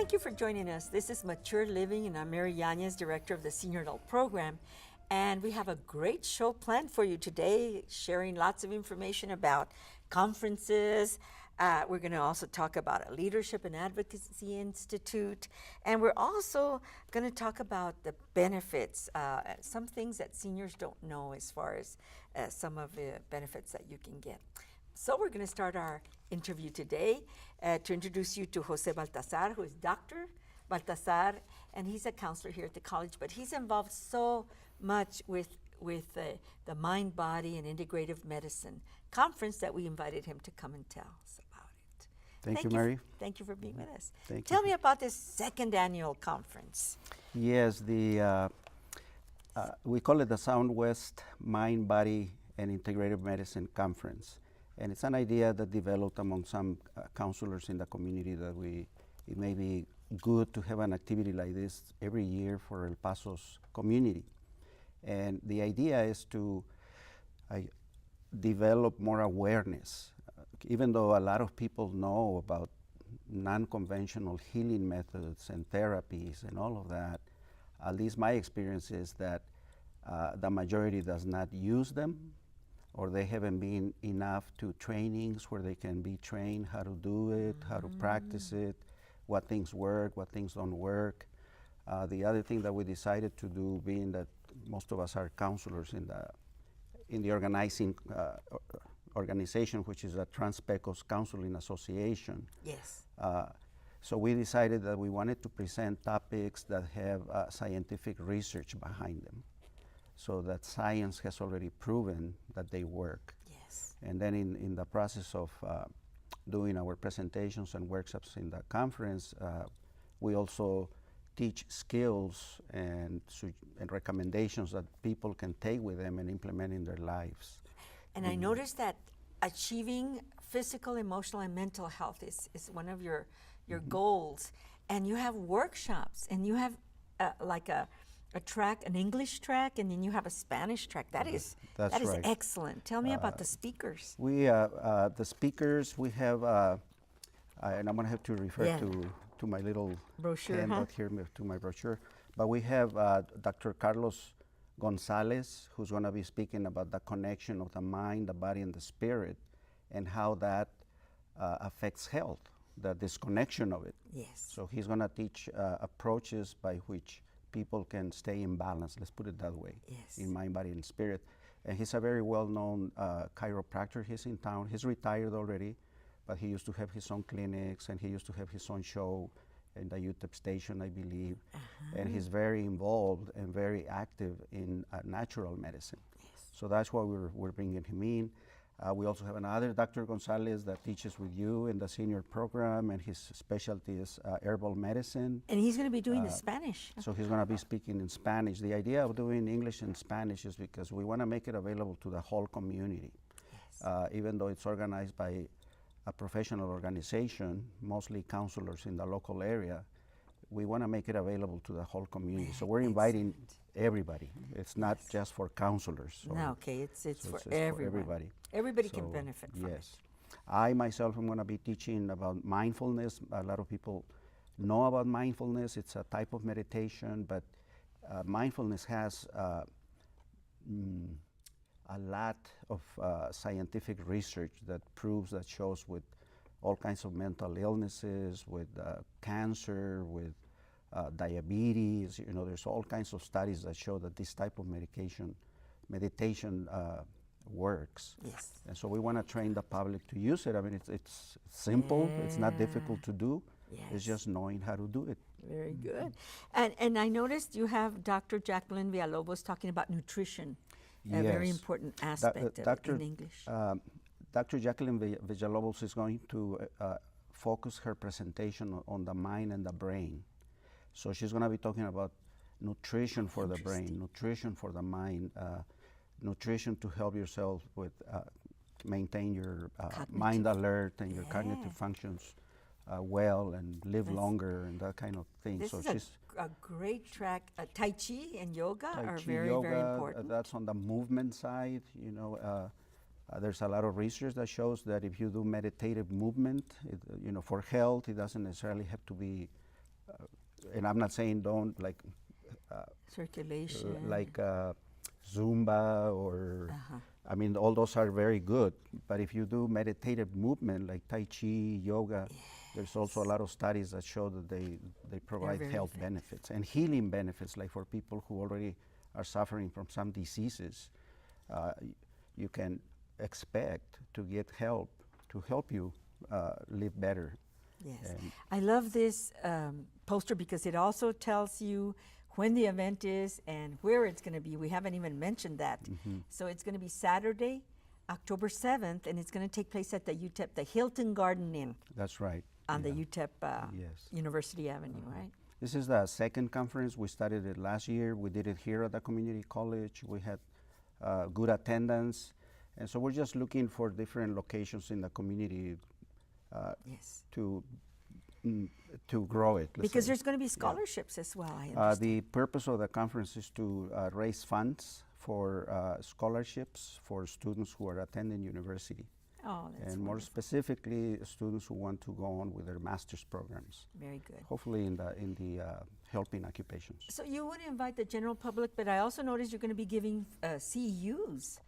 Thank you for joining us. This is Mature Living, and I'm Mary Yanez, Director of the Senior Adult Program. And we have a great show planned for you today, sharing lots of information about conferences. We're going to also talk about a Leadership and Advocacy Institute. And we're also going to talk about the benefits, some things that seniors don't know as far as some of the benefits that you can get. So we're going to start our interview today to introduce you to Jose Baltazar, who is Dr. Baltazar, and he's a counselor here at the college, but he's involved so much with the Mind, Body, and Integrative Medicine conference that we invited him to come and tell us about it. Thank you, Mary. Thank you for being with us. Tell me about this second annual conference. Yes, we call it the Southwest Mind, Body, and Integrative Medicine Conference. And it's an idea that developed among some counselors in the community that it may be good to have an activity like this every year for El Paso's community. And the idea is to develop more awareness. Even though a lot of people know about non-conventional healing methods and therapies and all of that, at least my experience is that the majority does not use them, or they haven't been enough to trainings where they can be trained how to do it, how to practice it, what things work, what things don't work. The other thing that we decided to do, being that most of us are counselors in the organizing organization, which is the Trans-Pecos Counseling Association. Yes. So we decided that we wanted to present topics that have scientific research behind them, so that science has already proven that they work. Yes. And then in the process of doing our presentations and workshops in the conference, we also teach skills and recommendations that people can take with them and implement in their lives. And I noticed that achieving physical, emotional, and mental health is one of your goals. And you have workshops, and you have like a track, an English track, and then you have a Spanish track. That is right. Excellent. Tell me about the speakers. The speakers, we have, and I'm going to have to refer to my little brochure handout here, to my brochure. But we have Dr. Carlos Gonzalez, who's going to be speaking about the connection of the mind, the body, and the spirit, and how that affects health, the disconnection of it. Yes. So he's going to teach approaches by which people can stay in balance, let's put it that way, yes, in mind, body, and spirit. And he's a very well-known chiropractor. He's in town. He's retired already, but he used to have his own clinics, and he used to have his own show in the UTEP station, I believe. And he's very involved and very active in natural medicine. Yes. So that's why we're bringing him in. We also have another Dr. Gonzalez that teaches with you in the senior program, and his specialty is herbal medicine. And he's going to be doing the Spanish. So he's going to be speaking in Spanish. The idea of doing English and Spanish is because we want to make it available to the whole community. Yes. Even though it's organized by a professional organization, mostly counselors in the local area, we want to make it available to the whole community. So we're inviting everybody. It's not just for counselors. So no, okay, it's for everybody. Everybody can benefit from it. Yes. I myself am going to be teaching about mindfulness. A lot of people know about mindfulness. It's a type of meditation, but mindfulness has a lot of scientific research that shows with all kinds of mental illnesses, with cancer, with diabetes. You know, there's all kinds of studies that show that this type of meditation works. Yes. And so we want to train the public to use it. I mean, it's simple. It's not difficult to do. Yes. It's just knowing how to do it. Very good. And I noticed you have Dr. Jacqueline Villalobos talking about nutrition, a very important aspect of it in English. Dr. Jacqueline Villalobos is going to focus her presentation on the mind and the brain. So she's going to be talking about nutrition for the brain, nutrition for the mind, nutrition to help yourself with maintain your mind alert and your cognitive functions well and live longer and that kind of thing. This so is a great track. Tai Chi and yoga are very important. That's on the movement side. You know, there's a lot of research that shows that if you do meditative movement, for health, it doesn't necessarily have to be and I'm not saying don't Circulation. like Zumba or, Uh-huh. I mean, all those are very good. But if you do meditative movement like Tai Chi, yoga, there's also a lot of studies that show that they provide very health effective. benefits and healing benefits, like for people who already are suffering from some diseases. You can expect to get help to help you live better. Yes. And I love this poster because it also tells you when the event is and where it's going to be. We haven't even mentioned that. So it's going to be Saturday, October 7th, and it's going to take place at the UTEP, the Hilton Garden Inn that's right. on Yeah. the UTEP Yes. University Avenue, right? This is the second conference. We started it last year. We did it here at the community college. We had good attendance. And so we're just looking for different locations in the community Yes. to grow it. let's Because say. there's going to be scholarships as well, I understand. The purpose of the conference is to raise funds for scholarships for students who are attending university. Oh, that's And more wonderful. specifically, students who want to go on with their master's programs, Very good. hopefully in the helping occupations. So you would invite the general public, but I also noticed you're going to be giving CEUs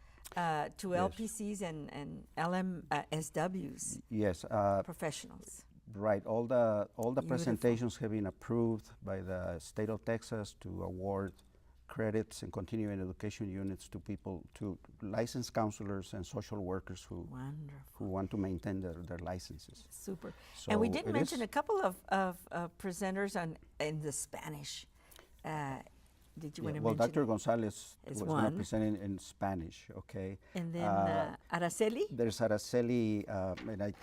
to Yes. LPCs and LMSWs, Yes, professionals. right. All the Beautiful. presentations have been approved by the state of Texas to award credits and continuing education units to people, to licensed counselors and social workers who Wonderful. want to maintain their licenses. Super. And we So did it mention is- a couple of presenters in the Spanish. Did you want to Well, mention? Dr. Gonzalez is was going to one. present in Spanish, okay? And then Araceli There's Araceli, and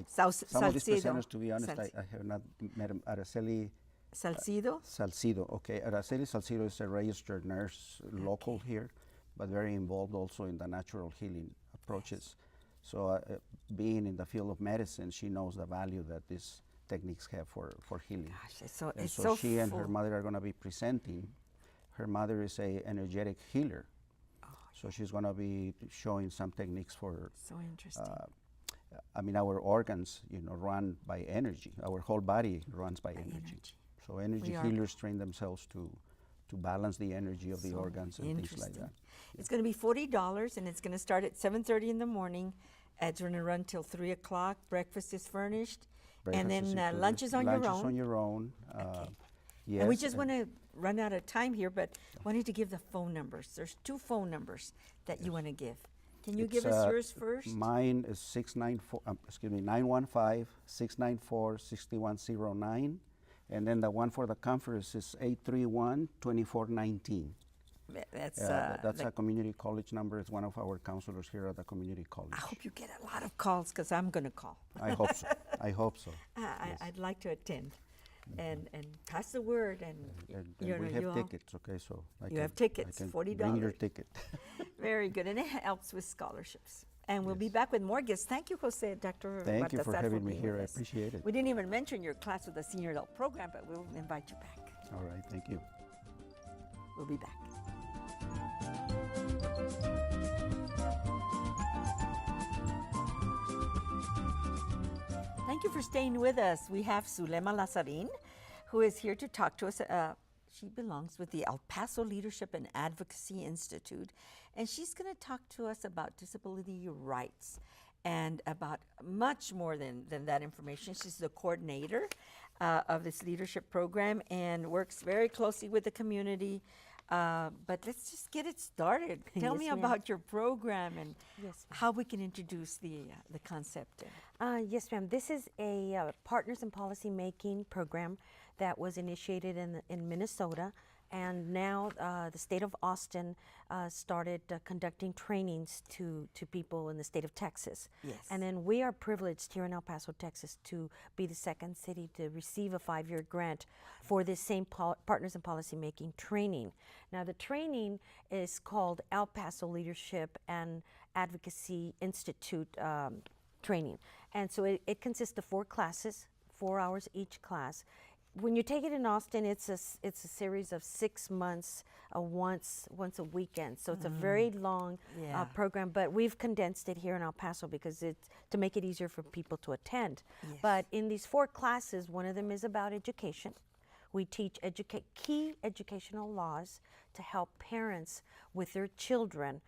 Sau- some of these Salcido. presenters, to be honest, I have not met him. Araceli Salcido. Salcido, okay. Araceli Salcido is a registered nurse, local here, but very involved also in the natural healing approaches. So being in the field of medicine, she knows the value that these techniques have for healing. Gosh, it's so, And it's so so she and her full. mother are going to be presenting. Her mother is a energetic healer. So she's going to be showing some techniques for, So interesting. I mean, our organs, run by energy. Our whole body runs by energy. So energy We are- healers train themselves to balance the energy of the So organs and things like interesting. that. It's going to be $40, and it's going to start at 7:30 in the morning. It's going to run till 3 o'clock. Breakfast is furnished, and Breakfast is then included. lunch is on your Lunch own. is on your own. Okay. Yes. And we just want to run out of time here, but wanted to give the phone numbers. There's 2 phone numbers that you want to give. Can you give us yours first? Mine is 915-694-6109. And then the one for the conference is 831-2419. That's That's the- a community college number. It's one of our counselors here at the community college. I hope you get a lot of calls because I'm going to call. I hope so. I hope so. I'd like to attend and pass the word. And And we have tickets, okay? So You have tickets, I can $40. Bring your ticket. Very good, and it helps with scholarships. And we'll be back with more guests. Thank you, Jose, Dr. Thank you for Baltazar, having me being here. with I us. appreciate it. We didn't even mention your class with the senior adult program, but we'll invite you back. All right, thank you. We'll be back. Thank you for staying with us. We have Zulema Lazarin, who is here to talk to us. She belongs with the El Paso Leadership and Advocacy Institute, and she's going to talk to us about disability rights and about much more than that information. She's the coordinator of this leadership program and works very closely with the community. But let's just get it started. Tell Yes, me ma'am. about your program and Yes, how we can introduce the concept. Yes, ma'am. This is a partners in policy making program that was initiated in Minnesota, and now the state of Austin started conducting trainings to people in the state of Texas. Yes. And then we are privileged here in El Paso, Texas, to be the second city to receive a 5-year grant for this same partners in policy making training. Now the training is called El Paso Leadership and Advocacy Institute training. And so it consists of 4 classes, 4 hours each class. When you take it in Austin, it's a series of 6 months, once a weekend. So it's a very long Yeah. program, but we've condensed it here in El Paso because it's to make it easier for people to attend. Yes. But in these 4 classes, one of them is about education. We teach key educational laws to help parents with their children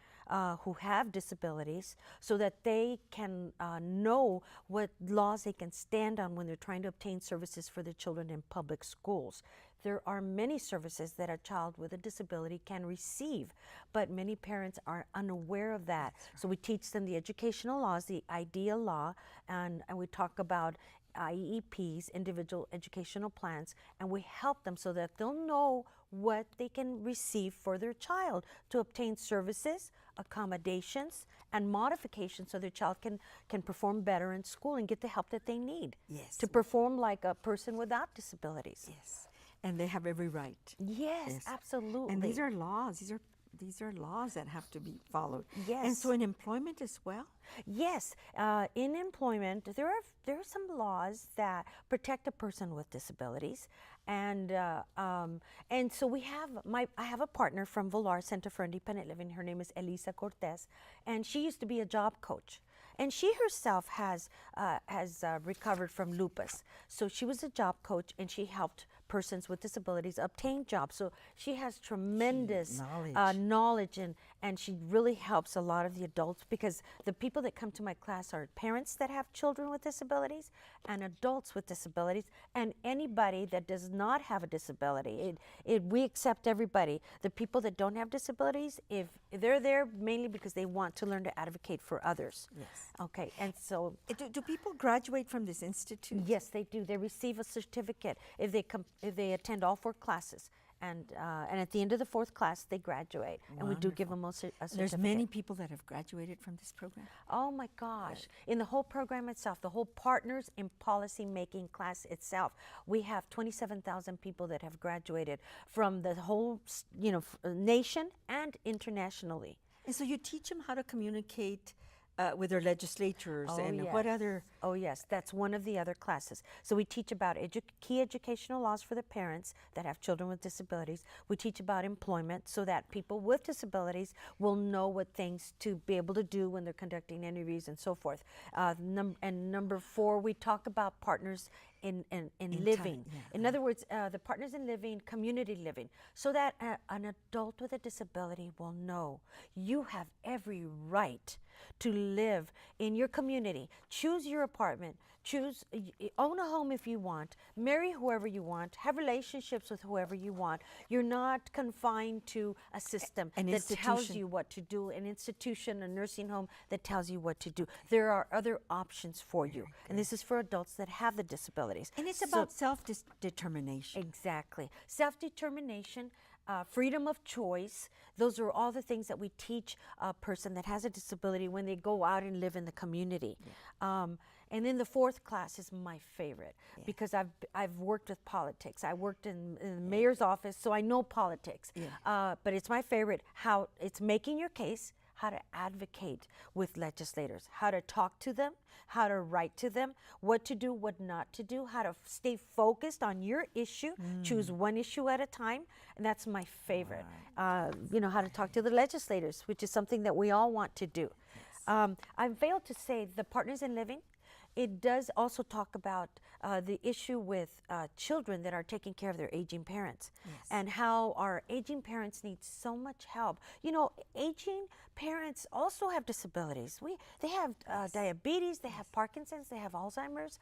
who have disabilities so that they can know what laws they can stand on when they're trying to obtain services for their children in public schools. There are many services that a child with a disability can receive, but many parents are unaware of that. Right. So we teach them the educational laws, the IDEA law, and we talk about IEPs, individual educational plans, and we help them so that they'll know what they can receive for their child to obtain services, accommodations, and modifications so their child can perform better in school and get the help that they need. Yes. To perform like a person without disabilities. Yes. And they have every right. Yes, absolutely. And these are laws. These are laws that have to be followed. Yes. And so in employment as well? Yes. In employment, there are some laws that protect a person with disabilities. And so we have, I have a partner from Villar Center for Independent Living. Her name is Elisa Cortez. And she used to be a job coach. And she herself has recovered from lupus. So she was a job coach and she helped persons with disabilities obtain jobs. So she has tremendous knowledge and she really helps a lot of the adults, because the people that come to my class are parents that have children with disabilities and adults with disabilities and anybody that does not have a disability. We accept everybody. The people that don't have disabilities, if they're there mainly because they want to learn to advocate for others. Yes. Okay, and so do people graduate from this institute? Yes, they do. They receive a certificate if they attend all 4 classes, and at the end of the 4th class they graduate. Wonderful. And we do give them a certificate. There's many people that have graduated from this program. Oh my gosh! In the whole program itself, the whole Partners in Policy Making class itself, we have 27,000 people that have graduated from the whole, nation and internationally. And so you teach them how to communicate with their legislatures what other? Oh yes, that's one of the other classes. So we teach about key educational laws for the parents that have children with disabilities. We teach about employment so that people with disabilities will know what things to be able to do when they're conducting interviews and so forth. Number 4, we talk about partners in living. In other words, the partners in living, community living, so that an adult with a disability will know you have every right to live in your community. Choose your apartment. Own a home if you want. Marry whoever you want. Have relationships with whoever you want. You're not confined to a system that tells you what to do, an institution, a nursing home that tells you what to do. There are other options for you. And this is for adults that have the disabilities. And it's about self-determination. Exactly. Self-determination, freedom of choice. Those are all the things that we teach a person that has a disability when they go out and live in the community. And then the 4th class is my favorite because I've worked with politics. I worked in the mayor's office, so I know politics. But it's my favorite, how it's making your case, how to advocate with legislators, how to talk to them, how to write to them, what to do, what not to do, how to stay focused on your issue, choose one issue at a time, and that's my favorite. How to talk to the legislators, which is something that we all want to do. I failed to say the Partners in Living, it does also talk about the issue with children that are taking care of their aging parents and how our aging parents need so much help. Aging parents also have disabilities. They have diabetes, they have Parkinson's, they have Alzheimer's,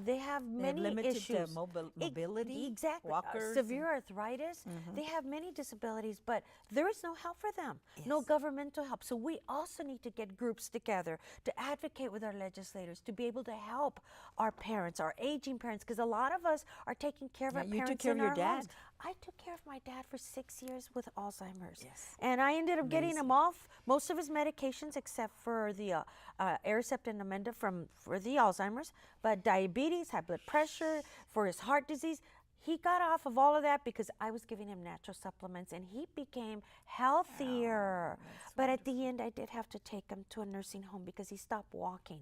they have many limited issues. mobility, exactly. walkers, severe arthritis. They have many disabilities, but there is no help for them, no governmental help. So we also need to get groups together to advocate with our legislators to be able to help our parents, our aging parents, because a lot of us are taking care of our parents. You took care of your dad. Homes. I took care of my dad for 6 years with Alzheimer's. And I ended up getting him off most of his medications except for the Aricept and Namenda for the Alzheimer's, but diabetes, high blood pressure, for his heart disease. He got off of all of that because I was giving him natural supplements and he became healthier. But at the end, I did have to take him to a nursing home because he stopped walking.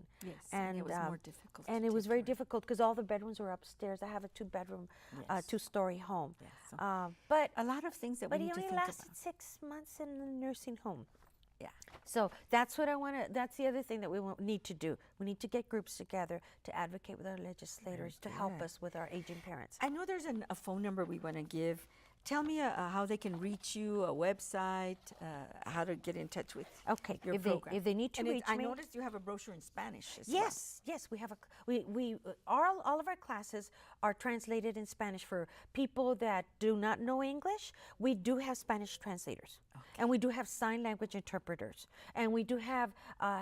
And it was more difficult. And it was very difficult because all the bedrooms were upstairs. I have a 2-bedroom, 2-story home. But a lot of things that we need to think about. But he only lasted 6 months in the nursing home. Yeah. So that's what I want to, that's the other thing that we need to do. We need to get groups together to advocate with our legislators to help good. us with our aging parents. I know there's a phone number we want to give. Tell me how they can reach you, a website, how to get in touch with Okay, your if program. they need to And reach I me. noticed you have a brochure in Spanish as well. Yes, we have all of our classes are translated in Spanish for people that do not know English. We do have Spanish translators, and we do have sign language interpreters, and we do have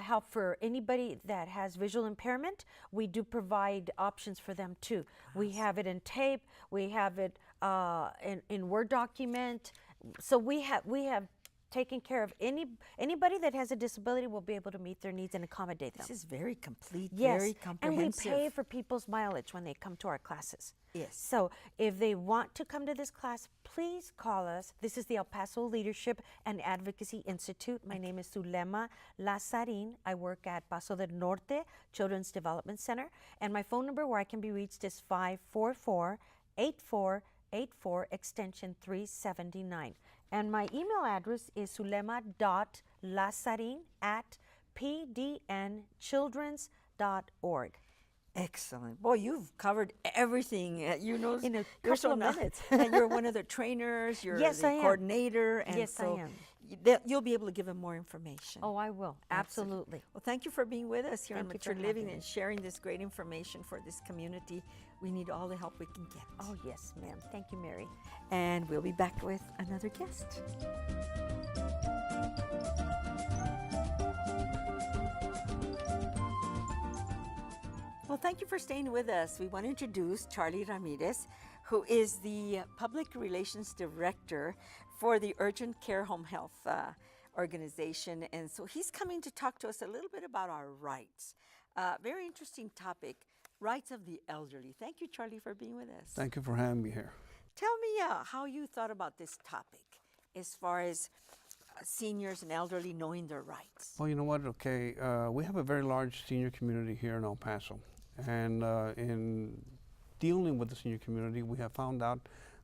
help for anybody that has visual impairment. We do provide options for them too. We have it in tape. We have it in Word document. So we have taking care of anybody that has a disability. Will be able to meet their needs and accommodate them. This is very complete, Yes, very comprehensive. and we pay for people's mileage when they come to our classes. Yes. So if they want to come to this class, please call us. This is the El Paso Leadership and Advocacy Institute. My name is Zulema Lazarin. I work at Paso del Norte Children's Development Center, and my phone number where I can be reached is 544-8484 extension 379. And my email address is zulema.lazarin@pdnchildrens.org. Excellent. Boy, you've covered everything. You know, In a you're couple of nice. minutes. And you're one of the trainers. You're Yes, the I am. coordinator. And Yes, I so am. You'll be able to give them more information. Oh, I will. Absolutely. Well, thank you for being with us here on Thank you for Mature Living having and me. sharing this great information for this community. We need all the help we can get. Oh, yes, ma'am. Thank you, Mary. And we'll be back with another guest. Well, thank you for staying with us. We want to introduce Charlie Ramirez, who is the Public Relations Director for the Urgent Care Home Health Organization. And so he's coming to talk to us a little bit about our rights. Very interesting topic, rights of the elderly. Thank you, Charlie, for being with us. Thank you for having me here. Tell me how you thought about this topic as far as seniors and elderly knowing their rights. Well, you know what? Okay, we have a very large senior community here in El Paso. And in dealing with the senior community, we have found out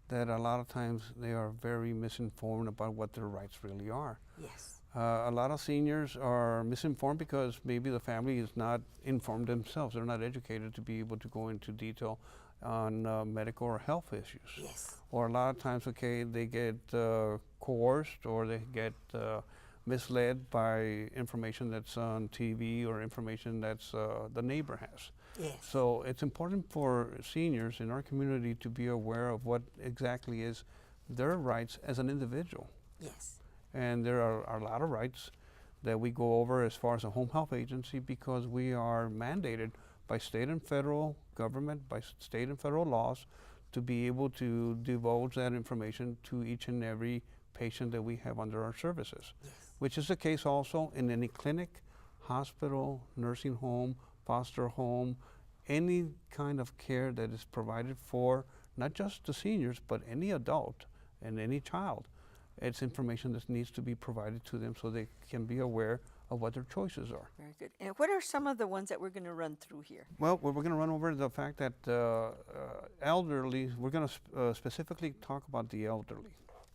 that a lot of times they are very misinformed about what their rights really are. Yes. A lot of seniors are misinformed because maybe the family is not informed themselves. They're not educated to be able to go into detail on medical or health issues. Yes. Or a lot of times, okay, they get coerced or they get misled by information that's on TV or information that's the neighbor has. Yes. So it's important for seniors in our community to be aware of what exactly is their rights as an individual. Yes. And there are a lot of rights that we go over as far as a home health agency because we are mandated by state and federal government, by state and federal laws, to be able to divulge that information to each and every patient that we have under our services, Yes. which is the case also in any clinic, hospital, nursing home, foster home, any kind of care that is provided for not just the seniors, but any adult and any child. It's information that needs to be provided to them so they can be aware of what their choices are. Very good. And what are some of the ones that we're going to run through here? Well, we're going to run over the fact that elderly, we're going to specifically talk about the elderly.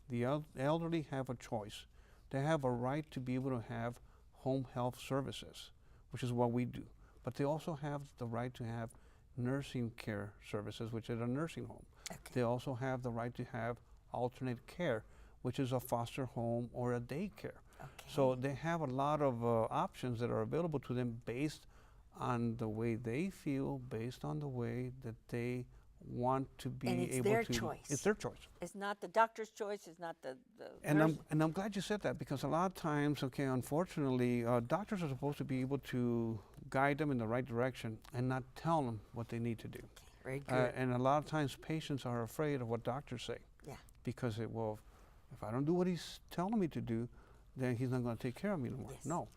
The elderly have a choice. They have a right to be able to have home health services, which is what we do. But they also have the right to have nursing care services, which is a nursing home. Okay. They also have the right to have alternate care, which is a foster home or a daycare. Okay. So they have a lot of options that are available to them based on the way they feel, based on the way that they want to be And it's able their to. choice. It's their choice. It's not the doctor's choice. It's not the And nurse. I'm glad you said that because a lot of times, okay, unfortunately, doctors are supposed to be able to guide them in the right direction and not tell them what they need to do. Very good. And a lot of times patients are afraid of what doctors say. Yeah. Because, well, if I don't do what he's telling me to do, then he's not going to take care of me anymore. Yes. No.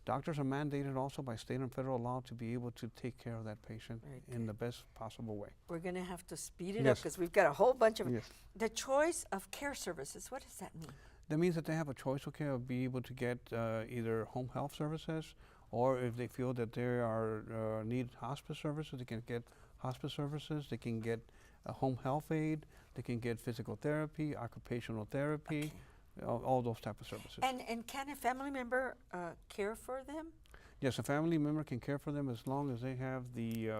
Doctors are mandated also by state and federal law to be able to take care of that patient Very in the best possible way. We're going to have to speed it up Yes. because we've got a whole bunch of Yes. the choice of care services. What does that mean? That means that they have a choice, okay, of being able to get either home health services, or if they feel that they are need hospice services, they can get hospice services. They can get a home health aid. They can get physical therapy, occupational therapy. all those type of services. And can a family member care for them? Yes, a family member can care for them as long as they have the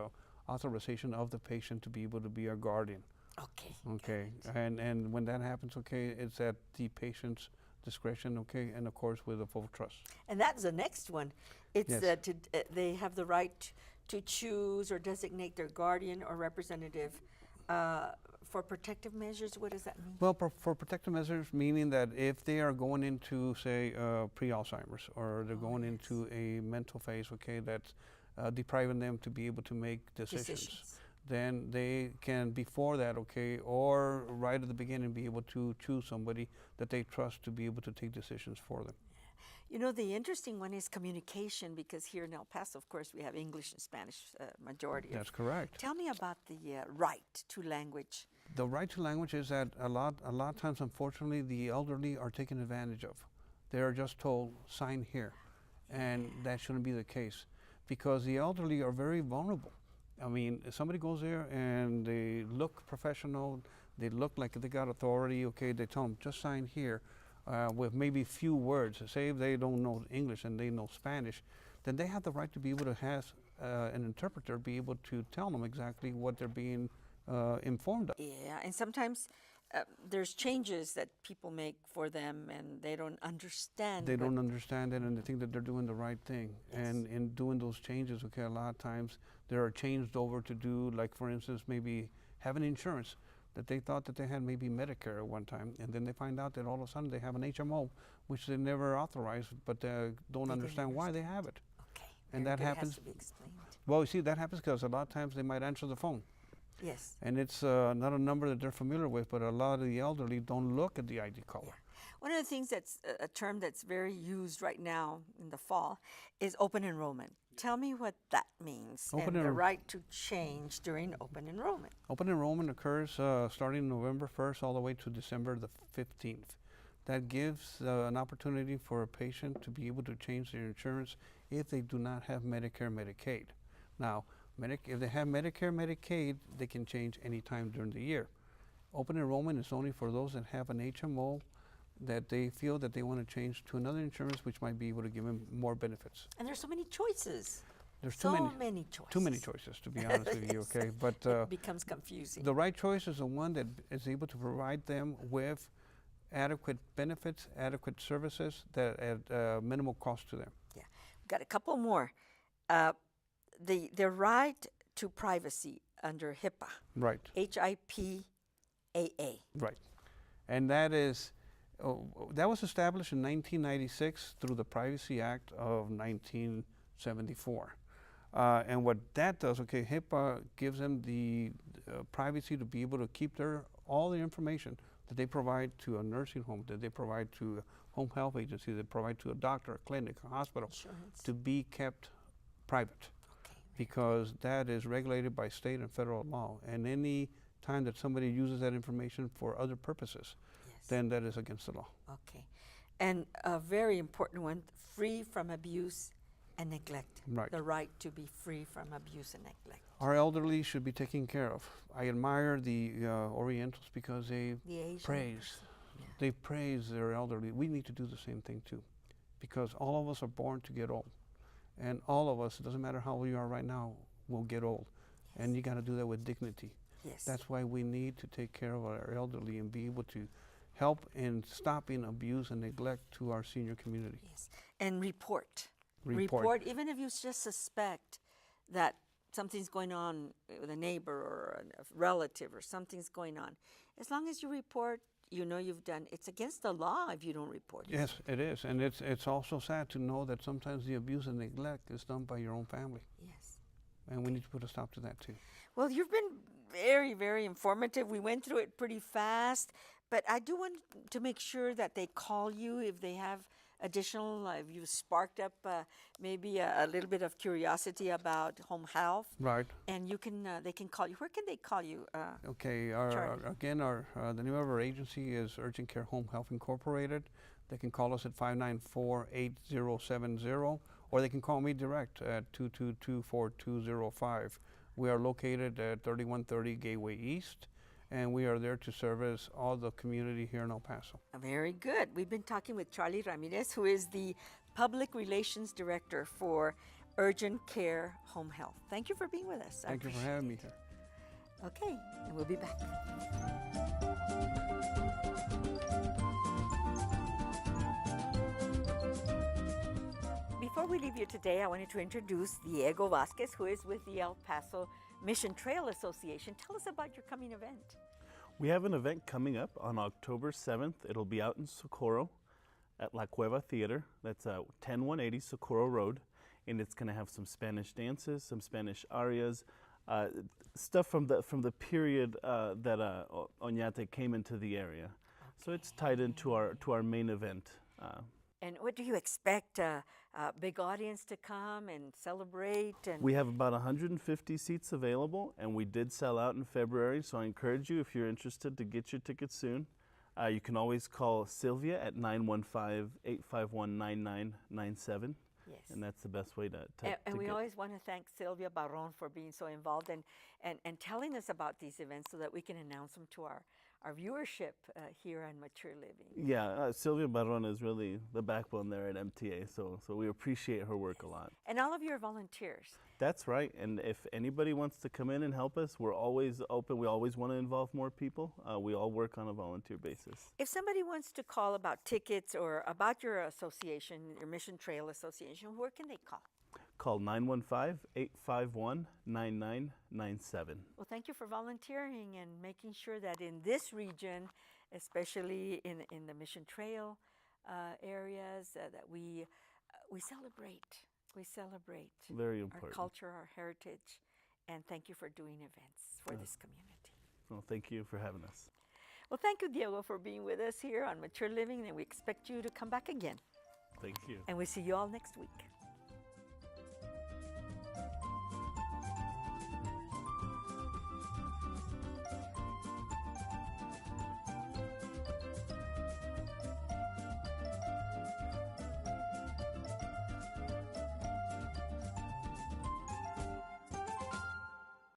authorization of the patient to be able to be a guardian. Okay. Okay, and when that happens, okay, it's at the patient's discretion, okay, and of course with a full trust. And that's the next one. It's Yes. that they have the right to choose or designate their guardian or representative for protective measures. What does that mean? Well, for protective measures, meaning that if they are going into, say, pre-Alzheimer's, or they're going into a mental phase, okay, that's depriving them to be able to make decisions, then they can, before that, okay, or right at the beginning, be able to choose somebody that they trust to be able to take decisions for them. You know, the interesting one is communication, because here in El Paso, of course, we have English and Spanish majority. That's correct. Tell me about the right to language. The right to language is that a lot of times, unfortunately, the elderly are taken advantage of. They are just told, sign here, and that shouldn't be the case, because the elderly are very vulnerable. I mean, if somebody goes there and they look professional, they look like they got authority, okay, they tell them, just sign here with maybe few words. Say if they don't know English and they know Spanish, then they have the right to be able to have an interpreter be able to tell them exactly what they're being informed of. Yeah, and sometimes there's changes that people make for them and they don't understand. They don't understand it, and they think that they're doing the right thing. Yes. And in doing those changes, okay, a lot of times they are changed over to do, like for instance, maybe having insurance that they thought that they had maybe Medicare at one time, and then they find out that all of a sudden they have an HMO, which they never authorized, but don't understand why they have it. Okay. And very that good. happens. Has to be explained. Well, you see, that happens because a lot of times they might answer the phone, Yes. and it's not a number that they're familiar with, but a lot of the elderly don't look at the ID caller. Yeah. One of the things that's a term that's very used right now in the fall is open enrollment. Tell me what that means Open and the enro- right to change during open enrollment. Open enrollment occurs starting November 1st all the way to December the 15th. That gives an opportunity for a patient to be able to change their insurance if they do not have Medicare, Medicaid. Now, if they have Medicare, Medicaid, they can change any time during the year. Open enrollment is only for those that have an HMO that they feel that they want to change to another insurance which might be able to give them more benefits. And there's so many choices. There's so many choices. Too many choices, to be honest with you, okay? But it becomes confusing. the right choice is the one that is able to provide them with adequate benefits, adequate services that at minimal cost to them. Yeah. We've got a couple more. The right to privacy under HIPAA. Right, HIPAA. right. And that is, that was established in 1996 through the Privacy Act of 1974. And what that does, okay, HIPAA gives them the privacy to be able to keep all the information that they provide to a nursing home, that they provide to a home health agency, they provide to a doctor, a clinic, a hospital, Insurance. to be kept private, Okay. because that is regulated by state and federal law. And any time that somebody uses that information for other purposes, Yes. then that is against the law. Okay. And a very important one, free from abuse and neglect. Right. The right to be free from abuse and neglect. Our elderly should be taken care of. I admire the Orientals because they The Asian praise. person. Yeah. They praise their elderly. We need to do the same thing too, because all of us are born to get old. And all of us, it doesn't matter how old you are right now, will get old. And you got to do that with dignity. Yes. That's why we need to take care of our elderly and be able to help in stopping abuse and neglect to our senior community. Yes. And report. Report. Even if you just suspect that something's going on with a neighbor or a relative or something's going on. As long as you report, you know you've done. It's against the law if you don't report it. Yes, it is. And it's also sad to know that sometimes the abuse and neglect is done by your own family. Yes. And we need to put a stop to that too. Well, you've been very, very informative. We went through it pretty fast, but I do want to make sure that they call you if they have additional, if you sparked up maybe a little bit of curiosity about home health. Right. And you can, they can call you. Where can they call you? Okay. Charlie. The name of our agency is Urgent Care Home Health Incorporated. They can call us at 594-8070, or they can call me direct at 222-4205. We are located at 3130 Gateway East, and we are there to service all the community here in El Paso. Very good. We've been talking with Charlie Ramirez, who is the Public Relations Director for Urgent Care Home Health. Thank you for being with us. Thank you for having me here. Okay, and we'll be back. Before we leave you today, I wanted to introduce Diego Vasquez, who is with the El Paso Mission Trail Association. Tell us about your coming event. We have an event coming up on October 7th. It'll be out in Socorro at La Cueva Theater. That's 10180 Socorro Road. And it's going to have some Spanish dances, some Spanish arias, stuff from the period that Oñate came into the area. Okay. So it's tied into our main event. And what do you expect? A big audience to come and celebrate? And we have about 150 seats available, and we did sell out in February. So I encourage you, if you're interested, to get your tickets soon. You can always call Sylvia at 915-851-9997. Yes. And that's the best way to And we get. always want to thank Sylvia Barron for being so involved and telling us about these events so that we can announce them to our viewership here on Mature Living. Yeah, Sylvia Barron is really the backbone there at MTA, so we appreciate her work a lot. And all of your volunteers. That's right, and if anybody wants to come in and help us, we're always open. We always want to involve more people. We all work on a volunteer basis. If somebody wants to call about tickets or about your association, your Mission Trail Association, where can they call? Call 915-851-9997. Well, thank you for volunteering and making sure that in this region, especially in the Mission Trail areas, that we celebrate. We celebrate Very important. our culture, our heritage, and thank you for doing events for this community. Well, thank you for having us. Well, thank you, Diego, for being with us here on Mature Living, and we expect you to come back again. Thank you. And we'll see you all next week.